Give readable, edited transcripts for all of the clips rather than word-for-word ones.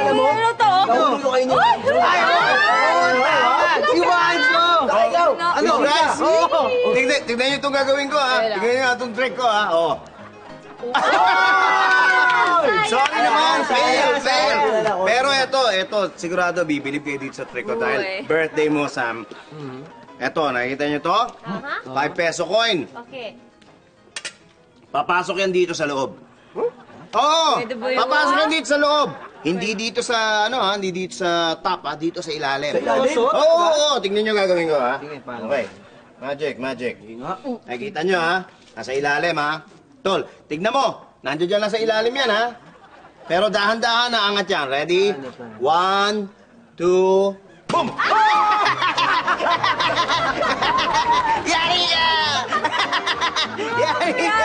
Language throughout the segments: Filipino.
Alam mo? Ano to? Naulo kayo niyo. Ay! Si Wancho! Ano, guys? Tignan nyo itong gagawin ko, ha? Tignan nyo itong trick ko, ha? Oh. Sorry naman, fail. Pero ito, sigurado bibilib kayo dito sa trick ko dahil birthday mo, Sam. Ito, nakikita nyo to? 5 peso coin. Okay. Papasok yan dito sa loob. Oo, papasok yan dito sa loob. Hindi dito sa, hindi dito sa top, ha? Dito sa ilalim. Sa ilalim? Oo, tignan nyo gagawin ko, ha? Okay. Magic. Nakikita nyo, ha? Nasa ilalim, ha? Tol, tignan mo. Nandiyo dyan lang sa ilalim yan, ha? Pero dahan-dahan na angat yan. Ready? 1, 2, boom! Yari ka! Yari ka!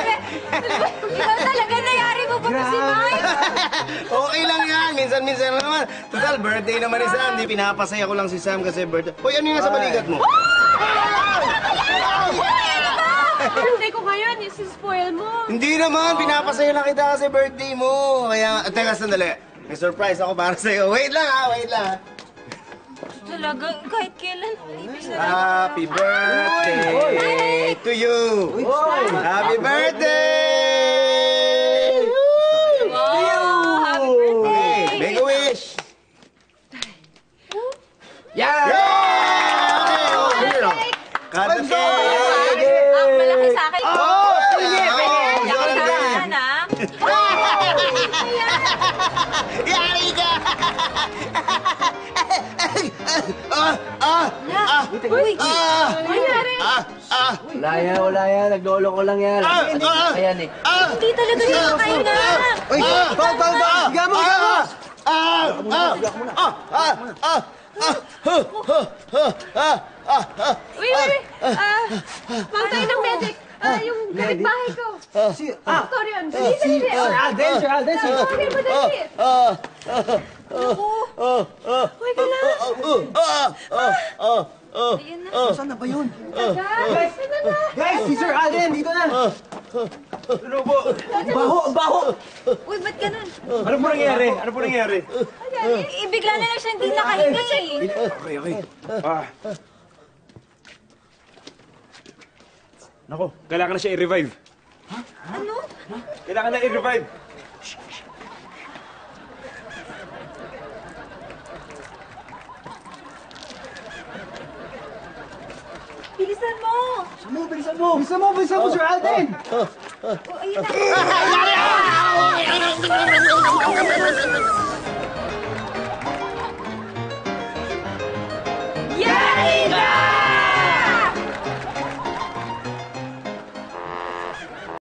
Ikaw talaga nayari mo pa si Mike? Okay lang yan. Minsan-minsan lang naman. Total, birthday naman ni Sam. Di pinapasaya ko lang si Sam kasi birthday. Hoy, ano yung nasa balikat mo? Birthday ko ngayon, isi-spoil mo. Hindi naman, pinapasaya lang kita kasi birthday mo. Kaya, teka, sandali. May surprise ako para sa'yo. Wait lang, wait lang. Talagang kahit kailan. Happy birthday to you. Happy birthday! Wow! Happy birthday! Make a wish. Yeah! Cut the cake! Ang malaki sa akin. Oh! Sige! Yan, ha? Yari ka! Uy! Nangyari? Wala yan. Naglolo ko lang yan. Ayan eh. Hindi talaga siya makahinga. Uy! Higa mo! Uy! Pangtay ng medic. Yung kapitbahay ko. Doktor yun. Dali. Sir Alden! Sorry, madali. Uy, ka lang. Ayan na. Saan na ba yun? Guys, Guys, si Sir Alden! Dito na! Baho! uy, ba't ganun? Ano po nangyari? Bigla na lang siya hindi nakahinga eh. Okay. Nako, kailangan na siya i-revive. Ano? Kailangan na i-revive. Bilisan mo. Bilisan mo, Sir Alden! Oh, ayun na.